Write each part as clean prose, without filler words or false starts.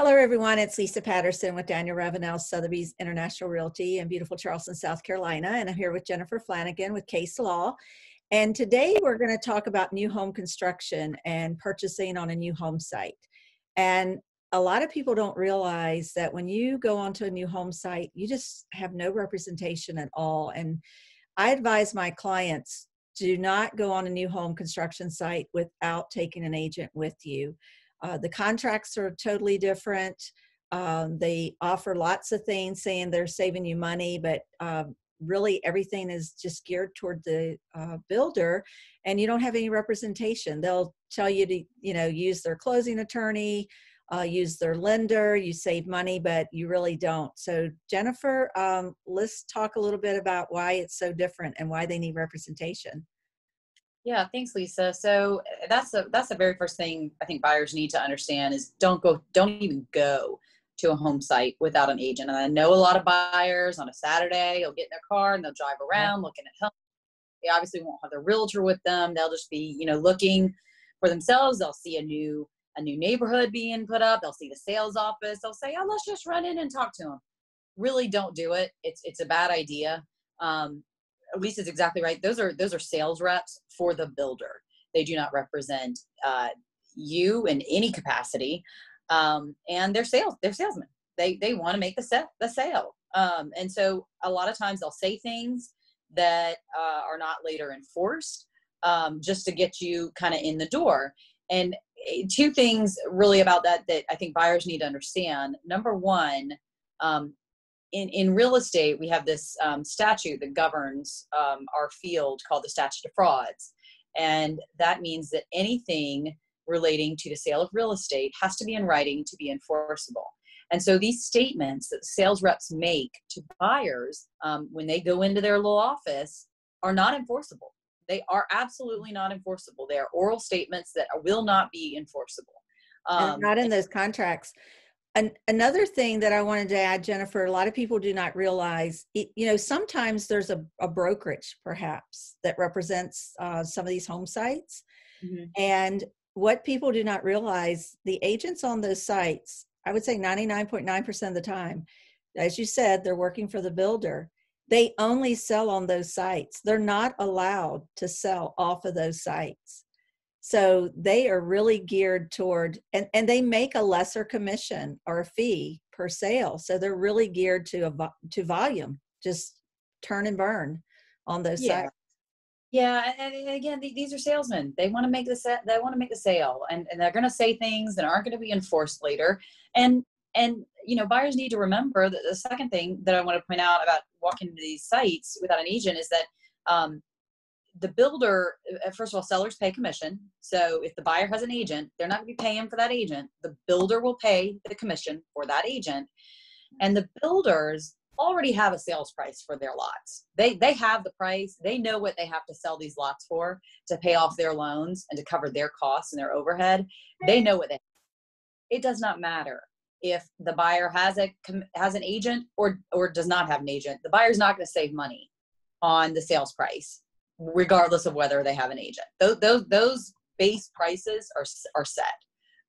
Hello, everyone. It's Lisa Patterson with Daniel Ravenel, Sotheby's International Realty in beautiful Charleston, South Carolina. And I'm here with Jennifer Flanagin with Case Law. And today we're going to talk about new home construction and purchasing on a new home site. And a lot of people don't realize that when you go onto a new home site, you just have no representation at all. And I advise my clients, do not go on a new home construction site without taking an agent with you. The contracts are totally different. They offer lots of things saying they're saving you money, but really everything is just geared toward the builder, and you don't have any representation. They'll tell you to, use their closing attorney, use their lender, you save money, but you really don't. So Jennifer, let's talk a little bit about why it's so different and why they need representation. Yeah, thanks, Lisa. So that's the very first thing I think buyers need to understand is don't even go to a home site without an agent. And I know a lot of buyers on a Saturday, they'll get in their car and they'll drive around looking at homes. They obviously won't have their realtor with them. They'll just be, looking for themselves. They'll see a new neighborhood being put up. They'll see the sales office. They'll say, "Oh, let's just run in and talk to them." Really don't do it. It's a bad idea. Lisa's exactly right. Those are sales reps for the builder. They do not represent you in any capacity, and they're salesmen. They want to make the sale, and so a lot of times they'll say things that are not later enforced, just to get you kind of in the door. And two things really about that I think buyers need to understand. Number one. In real estate, we have this statute that governs our field called the statute of frauds. And that means that anything relating to the sale of real estate has to be in writing to be enforceable. And so these statements that sales reps make to buyers when they go into their little office are not enforceable. They are absolutely not enforceable. They are oral statements that will not be enforceable. And not in those contracts. Another thing that I wanted to add, Jennifer, a lot of people do not realize, sometimes there's a brokerage perhaps that represents some of these home sites. Mm-hmm. And what people do not realize, the agents on those sites, I would say 99.9% of the time, as you said, they're working for the builder. They only sell on those sites. They're not allowed to sell off of those sites. So they are really geared toward, and they make a lesser commission or a fee per sale. So they're really geared to volume, just turn and burn on those sites. Yeah, and again, these are salesmen. They want to make the sale, and they're going to say things that aren't going to be enforced later. And buyers need to remember that the second thing that I want to point out about walking into these sites without an agent is that the builder, first of all, sellers pay commission. So if the buyer has an agent, they're not going to be paying for that agent. The builder will pay the commission for that agent. And the builders already have a sales price for their lots. They have the price. They know what they have to sell these lots for to pay off their loans and to cover their costs and their overhead. They know what it does not matter if the buyer has an agent or does not have an agent. The buyer's not going to save money on the sales price, regardless of whether they have an agent. Those base prices are set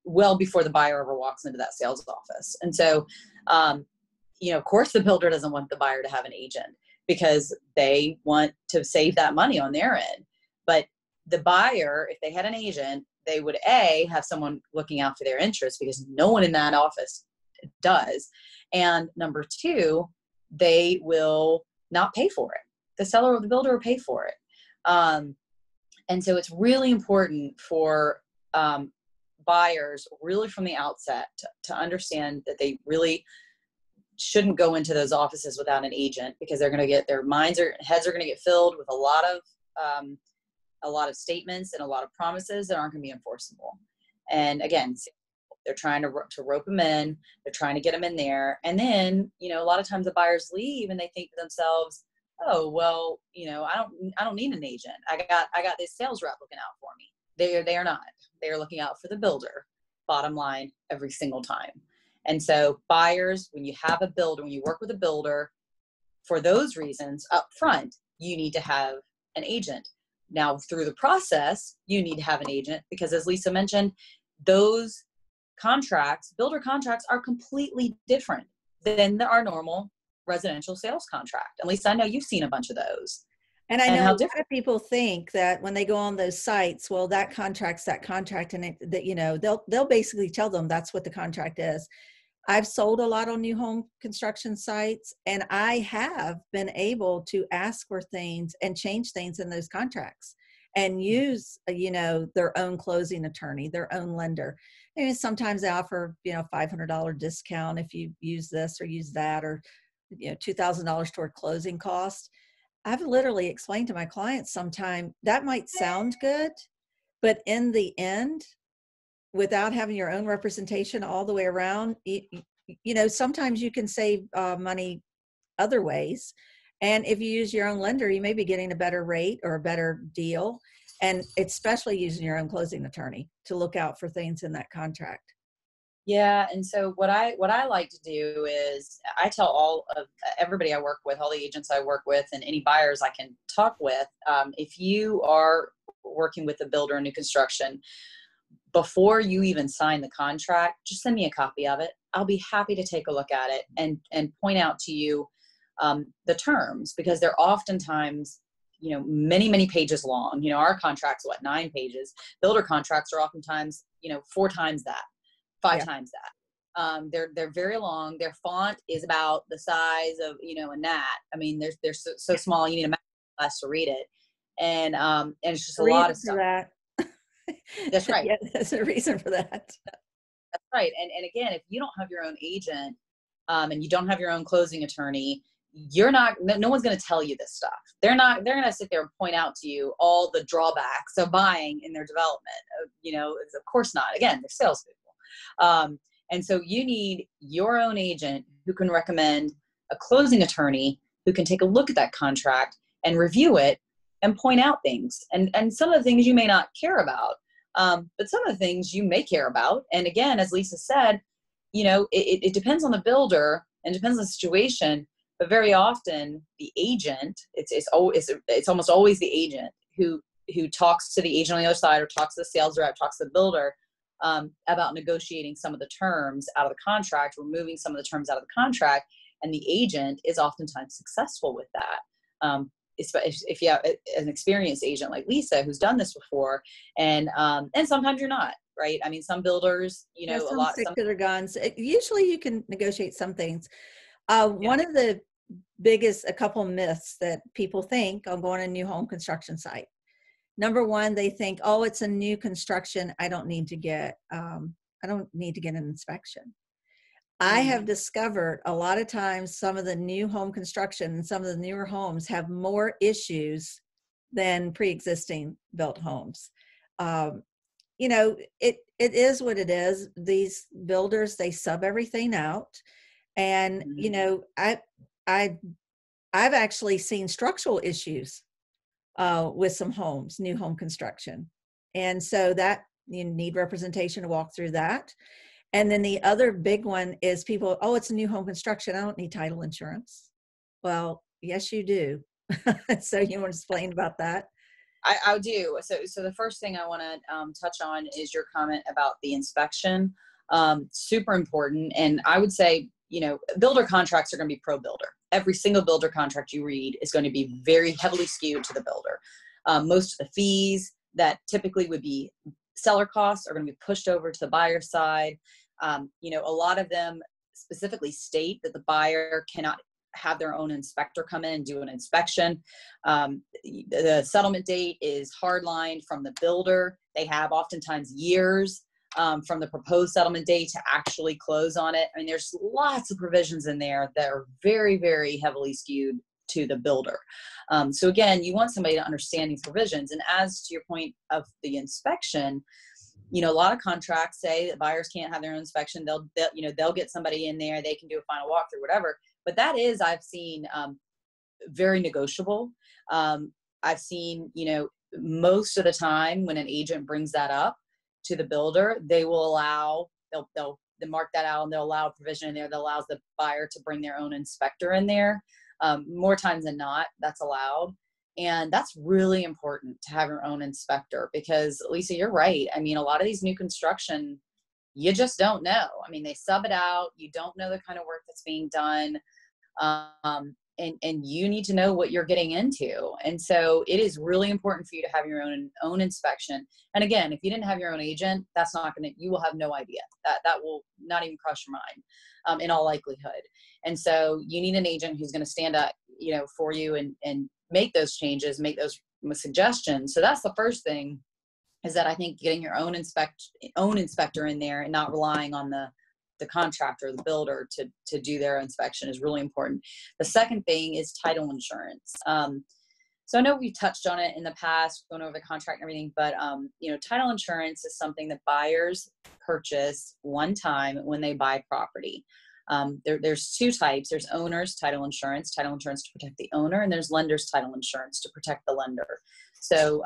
well before the buyer ever walks into that sales office. And so, of course, the builder doesn't want the buyer to have an agent because they want to save that money on their end. But the buyer, if they had an agent, they would have someone looking out for their interests because no one in that office does. And number two, they will not pay for it. The seller or the builder will pay for it. And so it's really important for buyers really from the outset to understand that they really shouldn't go into those offices without an agent because they're going to get heads are going to get filled with a lot of statements and a lot of promises that aren't going to be enforceable. And again, they're trying to rope them in. They're trying to get them in there. And then, a lot of times the buyers leave and they think to themselves, "Oh, well, I don't need an agent. I got this sales rep looking out for me." They are not. They are looking out for the builder, bottom line, every single time. And so buyers, when you have a builder, when you work with a builder, for those reasons up front, you need to have an agent. Now, through the process, you need to have an agent because, as Lisa mentioned, those contracts, builder contracts, are completely different than our normal residential sales contract. At least I know you've seen a bunch of those. And I And know how a lot different. of people think that when they go on those sites, well, that contract's that contract, and that, you know, they'll basically tell them that's what the contract is. I've sold a lot on new home construction sites, and I have been able to ask for things and change things in those contracts and use, you know, their own closing attorney, their own lender. And sometimes they offer, you know, $500 discount if you use this or use that, or, you know, $2,000 toward closing cost. I've literally explained to my clients sometime that might sound good, but in the end, without having your own representation all the way around, you know, sometimes you can save money other ways. And if you use your own lender, you may be getting a better rate or a better deal. And especially using your own closing attorney to look out for things in that contract. Yeah. And so what I like to do is I tell all of everybody I work with, all the agents I work with, and any buyers I can talk with, if you are working with a builder in new construction, before you even sign the contract, just send me a copy of it. I'll be happy to take a look at it and point out to you the terms, because they're oftentimes, you know, many pages long. You know, our contract's 9 pages. Builder contracts are oftentimes, you know, 4 times that, 5 Yeah. times that. They're very long. Their font is about the size of, you know, a gnat. I mean, they're so small, you need a math class to read it. And it's just a lot Reason of for stuff. that. That's right. Yeah, there's a reason for that. That's right. And again, if you don't have your own agent, and you don't have your own closing attorney, no one's going to tell you this stuff. They're going to sit there and point out to you all the drawbacks of buying in their development. You know, of course not. Again, they're salespeople. And so you need your own agent who can recommend a closing attorney who can take a look at that contract and review it and point out things. And some of the things you may not care about, but some of the things you may care about. And again, as Lisa said, you know, it depends on the builder and depends on the situation, but very often the agent, it's almost always the agent who talks to the agent on the other side, or talks to the sales rep, talks to the builder, about negotiating some of the terms out of the contract, removing some of the terms out of the contract. And the agent is oftentimes successful with that. If you have an experienced agent like Lisa, who's done this before, and sometimes you're not, right? I mean, some builders, you know, Some stick to their guns. Usually you can negotiate some things. One of the biggest, a couple myths that people think on going to a new home construction site. Number one, they think, oh, it's a new construction. I don't need to get an inspection. I have discovered a lot of times some of the new home construction and some of the newer homes have more issues than pre-existing built homes. You know, it is what it is. These builders, they sub everything out. And, you know, I've actually seen structural issues with some homes, new home construction. And so that you need representation to walk through that. And then the other big one is people, oh, it's a new home construction. I don't need title insurance. Well, yes, you do. So you want to explain about that? I do. So the first thing I want to touch on is your comment about the inspection. Super important. And I would say, you know, builder contracts are going to be pro builder. Every single builder contract you read is going to be very heavily skewed to the builder. Most of the fees that typically would be seller costs are going to be pushed over to the buyer side. You know, a lot of them specifically state that the buyer cannot have their own inspector come in and do an inspection. The settlement date is hardlined from the builder. They have oftentimes years from the proposed settlement date to actually close on it. I mean, there's lots of provisions in there that are very, very heavily skewed to the builder. So again, you want somebody to understand these provisions. And as to your point of the inspection, you know, a lot of contracts say that buyers can't have their own inspection. They'll get somebody in there, they can do a final walkthrough, whatever. But that is, I've seen, very negotiable. I've seen, you know, most of the time when an agent brings that up to the builder, they will allow, they'll mark that out, and they'll allow a provision in there that allows the buyer to bring their own inspector in there. More times than not, that's allowed. And that's really important to have your own inspector, because Lisa, you're right. I mean, a lot of these new construction you just don't know. I mean, they sub it out. You don't know the kind of work that's being done. And you need to know what you're getting into. And so it is really important for you to have your own inspection. And again, if you didn't have your own agent, that's not going to, you will have no idea. That will not even cross your mind, in all likelihood. And so you need an agent who's going to stand up, for you and make those changes, make those suggestions. So that's the first thing, is that I think getting your own inspector in there and not relying on the contractor, the builder to do their inspection is really important. The second thing is title insurance. So I know we've touched on it in the past, going over the contract and everything, but title insurance is something that buyers purchase one time when they buy property. There's two types. There's owner's title insurance to protect the owner, and there's lender's title insurance to protect the lender. So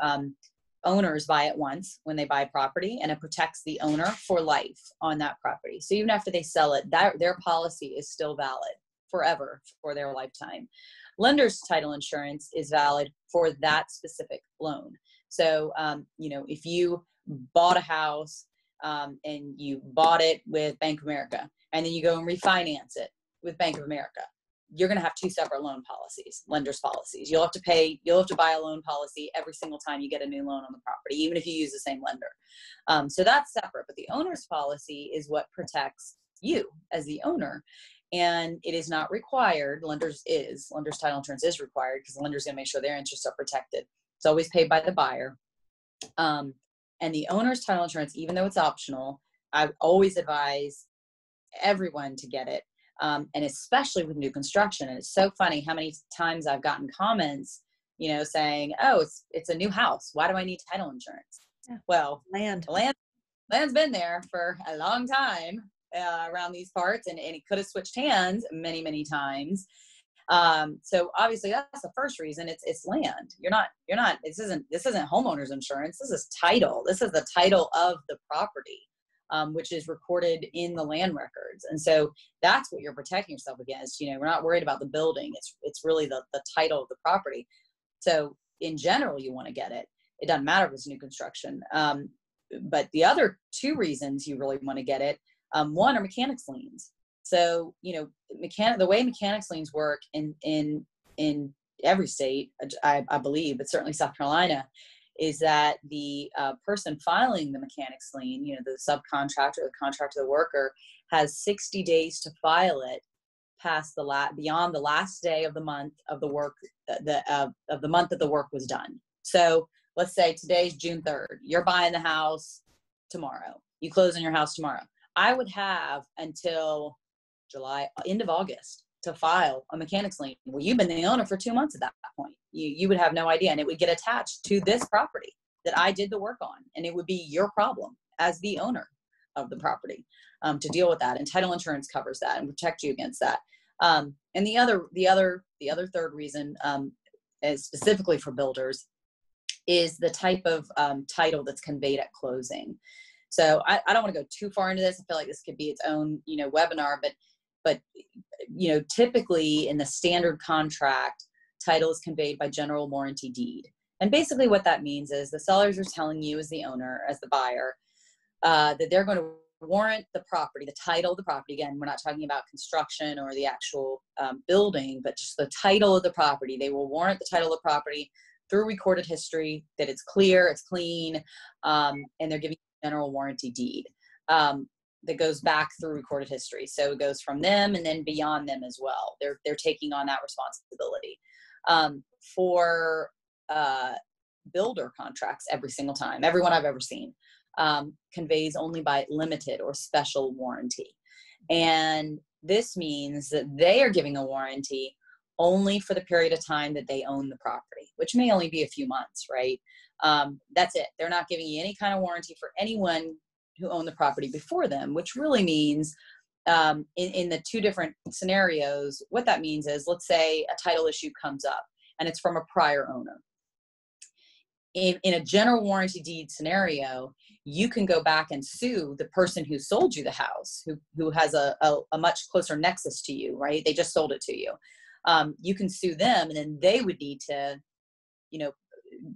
owners buy it once when they buy property, and it protects the owner for life on that property. So even after they sell it, their policy is still valid forever for their lifetime. Lender's title insurance is valid for that specific loan. So, if you bought a house and you bought it with Bank of America, and then you go and refinance it with Bank of America, you're going to have two separate loan policies, lender's policies. You'll have to buy a loan policy every single time you get a new loan on the property, even if you use the same lender. So that's separate, but the owner's policy is what protects you as the owner. And it is not required. Lender's title insurance is required, because the lender's going to make sure their interests are protected. It's always paid by the buyer. And the owner's title insurance, even though it's optional, I always advise everyone to get it. And especially with new construction. And it's so funny how many times I've gotten comments, saying, oh, it's a new house. Why do I need title insurance? Yeah. Well, land's been there for a long time around these parts, and it could have switched hands many, many times. So obviously that's the first reason. It's land. This isn't homeowner's insurance. This is title. This is the title of the property. Which is recorded in the land records. And so that's what you're protecting yourself against. We're not worried about the building. It's really the title of the property. So in general, you want to get it. It doesn't matter if it's new construction. But the other two reasons you really want to get it, one are mechanics liens. So, the way mechanics liens work in every state, I believe, but certainly South Carolina, is that the person filing the mechanics lien, the subcontractor, the contractor, the worker, has 60 days to file it past beyond the last day of the month of the work, of the month that the work was done. So let's say today's June 3rd. You're buying the house tomorrow. You close on your house tomorrow. I would have until end of August to file a mechanics lien. Well, you've been the owner for 2 months at that point. You would have no idea, and it would get attached to this property that I did the work on, and it would be your problem as the owner of the property to deal with that. And title insurance covers that and protect you against that. And the other third reason, is specifically for builders, is the type of title that's conveyed at closing. So I don't want to go too far into this. I feel like this could be its own webinar, but typically in the standard contract, title is conveyed by general warranty deed. And basically what that means is the sellers are telling you as the owner, as the buyer, that they're going to warrant the property, the title of the property. Again, we're not talking about construction or the actual building, but just the title of the property. They will warrant the title of the property through recorded history, that it's clear, it's clean, and they're giving you a general warranty deed. That goes back through recorded history. So it goes from them and then beyond them as well. They're taking on that responsibility. For builder contracts, every single time, everyone I've ever seen, conveys only by limited or special warranty. And this means that they are giving a warranty only for the period of time that they own the property, which may only be a few months, right? That's it. They're not giving you any kind of warranty for anyone who owned the property before them, which really means in the two different scenarios, what that means is, let's say a title issue comes up and it's from a prior owner. In a general warranty deed scenario, you can go back and sue the person who sold you the house, who has a much closer nexus to you, right? They just sold it to you. You can sue them, and then they would need to,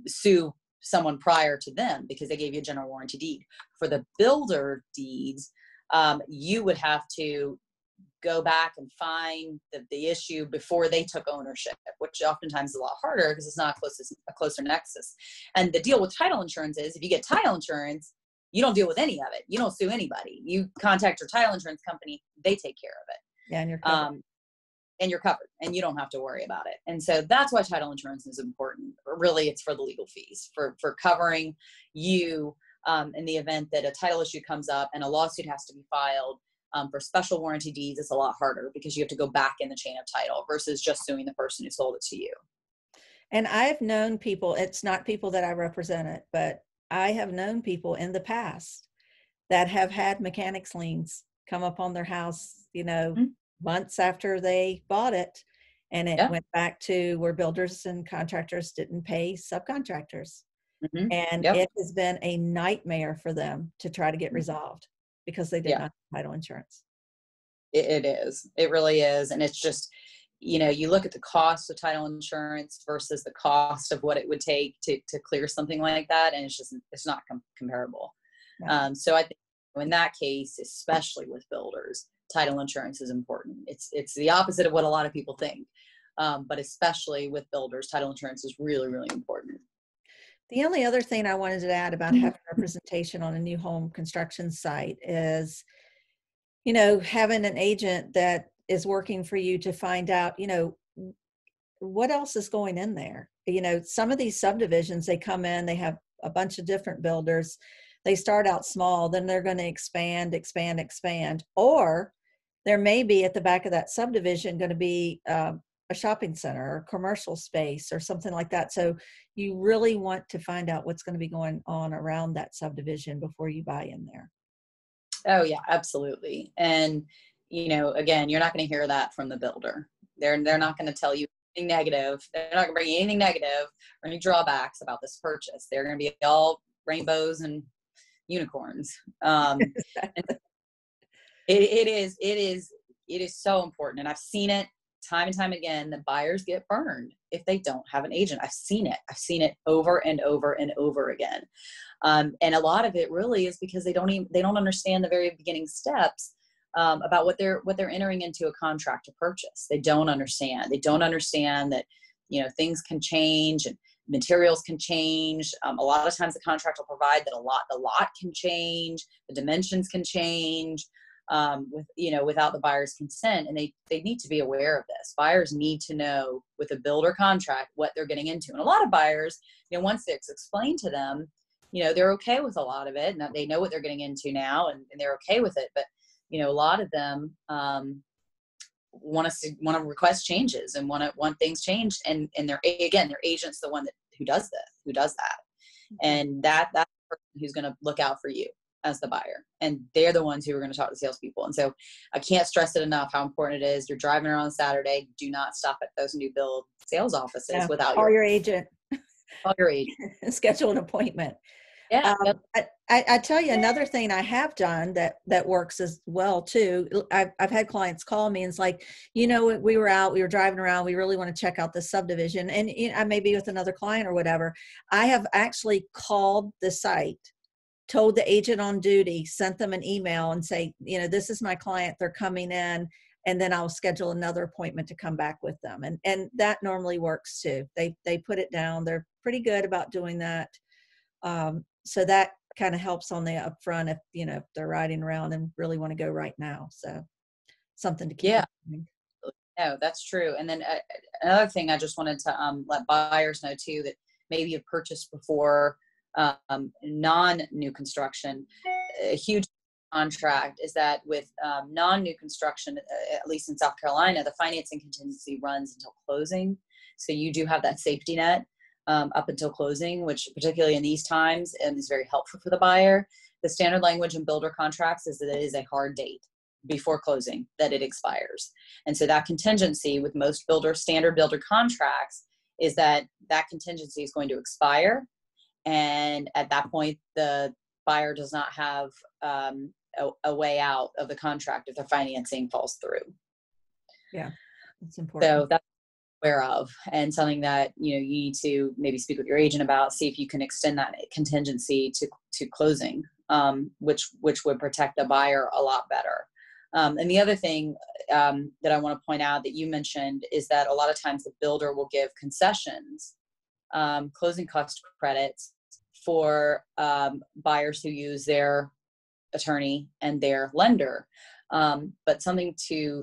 sue someone prior to them because they gave you a general warranty deed. For the builder deeds, you would have to go back and find the issue before they took ownership, which oftentimes is a lot harder because it's not a closer nexus. And the deal with title insurance is if you get title insurance, you don't deal with any of it. You don't sue anybody. You contact your title insurance company. They take care of it. Yeah, and you're covered. And you're covered and you don't have to worry about it. And so that's why title insurance is important. Really, it's for the legal fees, for covering you in the event that a title issue comes up and a lawsuit has to be filed. For special warranty deeds, it's a lot harder because you have to go back in the chain of title versus just suing the person who sold it to you. And I've known people, it's not people that I represented, but I have known people in the past that have had mechanics liens come up on their house, months after they bought it. And it went back to where builders and contractors didn't pay subcontractors. Mm-hmm. And it has been a nightmare for them to try to get resolved because they did not have title insurance. It is. It really is. And it's just, you look at the cost of title insurance versus the cost of what it would take to clear something like that. And it's not comparable. No. So I think in that case, especially with builders, title insurance is important. It's the opposite of what a lot of people think. But especially with builders, title insurance is really, really important. The only other thing I wanted to add about having representation on a new home construction site is, having an agent that is working for you to find out, what else is going in there. Some of these subdivisions, they come in, they have a bunch of different builders. They start out small, then they're going to expand. Or there may be at the back of that subdivision going to be a shopping center or commercial space or something like that. So you really want to find out what's going to be going on around that subdivision before you buy in there. Oh yeah, absolutely. And, again, you're not going to hear that from the builder. They're not going to tell you anything negative. They're not going to bring you anything negative or any drawbacks about this purchase. They're going to be all rainbows and unicorns. It is so important. And I've seen it time and time again that buyers get burned if they don't have an agent. I've seen it over and over and over again. And a lot of it really is because they don't understand the very beginning steps about what they're entering into a contract to purchase. They don't understand that, things can change and materials can change. A lot of times the contract will provide that the lot can change, the dimensions can change. Without the buyer's consent, and they need to be aware of this. Buyers need to know with a builder contract what they're getting into. And a lot of buyers, once it's explained to them, they're okay with a lot of it and they know what they're getting into now and they're okay with it. But, a lot of them want to request changes and want things changed. And their agent's the one who does that. Mm-hmm. And that's the person who's going to look out for you as the buyer, and they're the ones who are going to talk to salespeople. And so I can't stress it enough how important it is. You're driving around on Saturday, do not stop at those new build sales offices without your agent. Call your agent. Schedule an appointment. Yeah. I tell you another thing I have done that works as well too. I've had clients call me and it's like, we were driving around, we really want to check out this subdivision, and I may be with another client or whatever. I have actually called the site, told the agent on duty, sent them an email and say, this is my client, they're coming in, and then I'll schedule another appointment to come back with them. And that normally works too. They put it down. They're pretty good about doing that. So that kind of helps on the upfront if they're riding around and really want to go right now. So something to keep in mind. No, that's true. And then another thing I just wanted to let buyers know too, that maybe you've purchased before, non-new construction. A huge contract is that with non-new construction, at least in South Carolina, the financing contingency runs until closing. So you do have that safety net up until closing, which particularly in these times is very helpful for the buyer. The standard language in builder contracts is that it is a hard date before closing that it expires. And so that contingency with most standard builder contracts is that contingency is going to expire. And at that point, the buyer does not have a way out of the contract if the financing falls through. Yeah, that's important. So that's aware of, and something that you need to maybe speak with your agent about, see if you can extend that contingency to closing. which would protect the buyer a lot better. And the other thing that I want to point out that you mentioned is that a lot of times the builder will give concessions, closing cost credits for buyers who use their attorney and their lender. But something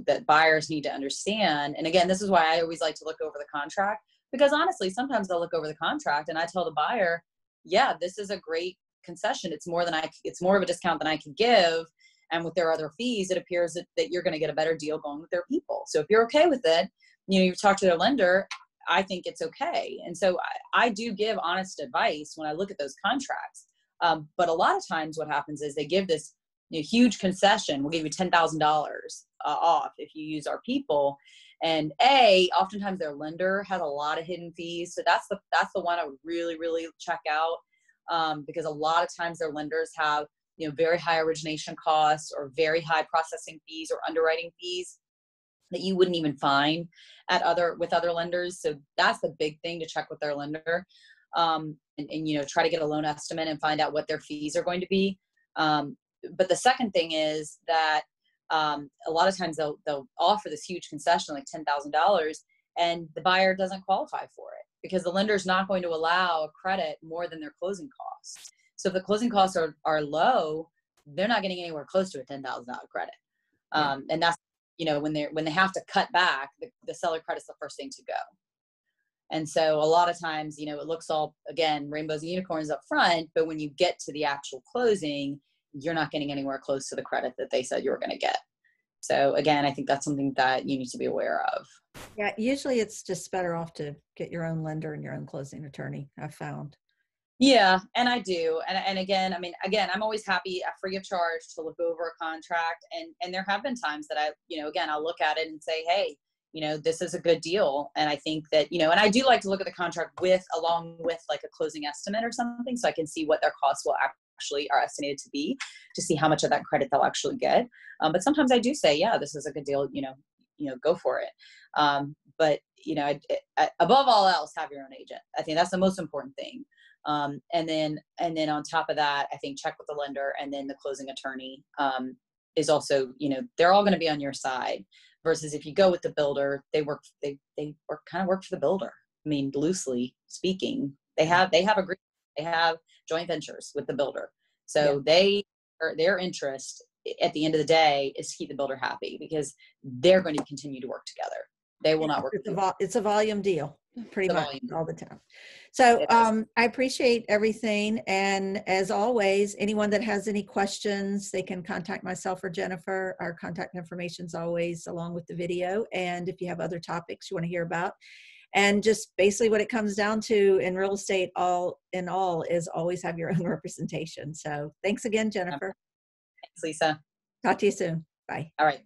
that buyers need to understand, and again, this is why I always like to look over the contract, because honestly, sometimes I'll look over the contract and I tell the buyer, yeah, this is a great concession. It's more of a discount than I can give. And with their other fees, it appears that you're going to get a better deal going with their people. So if you're okay with it, you've talked to their lender, I think it's okay. And so I do give honest advice when I look at those contracts. But a lot of times what happens is they give this huge concession. We'll give you $10,000 off if you use our people. And oftentimes their lender has a lot of hidden fees. So that's the one I would really, really check out, because a lot of times their lenders have very high origination costs or very high processing fees or underwriting fees that you wouldn't even find with other lenders. So that's the big thing to check with their lender, and try to get a loan estimate and find out what their fees are going to be. But the second thing is that a lot of times they'll offer this huge concession, like $10,000, and the buyer doesn't qualify for it because the lender is not going to allow a credit more than their closing costs. So if the closing costs are low, they're not getting anywhere close to a $10,000 credit. And that's, when they have to cut back, the seller credit's the first thing to go. And so a lot of times, it looks all, again, rainbows and unicorns up front, but when you get to the actual closing, you're not getting anywhere close to the credit that they said you were going to get. So again, I think that's something that you need to be aware of. Yeah, usually it's just better off to get your own lender and your own closing attorney, I've found. Yeah, and I do. And again, I'm always happy free of charge to look over a contract. And there have been times that I'll look at it and say, hey, this is a good deal. And I think that, and I do like to look at the contract along with like a closing estimate or something, so I can see what their costs will actually are estimated to be, to see how much of that credit they'll actually get. But sometimes I do say, yeah, this is a good deal, go for it. But above all else, have your own agent. I think that's the most important thing. And then on top of that, I think check with the lender, and then the closing attorney is also, they're all going to be on your side. Versus if you go with the builder, they work for the builder. I mean, loosely speaking, they have agreements, they have joint ventures with the builder. So their interest at the end of the day is to keep the builder happy, because they're going to continue to work together. They will not work. It's a volume deal, pretty much all the time. So I appreciate everything. And as always, anyone that has any questions, they can contact myself or Jennifer. Our contact information is always along with the video. And if you have other topics you want to hear about, and just basically what it comes down to in real estate, all in all, is always have your own representation. So thanks again, Jennifer. Thanks, Lisa. Talk to you soon. Bye. All right.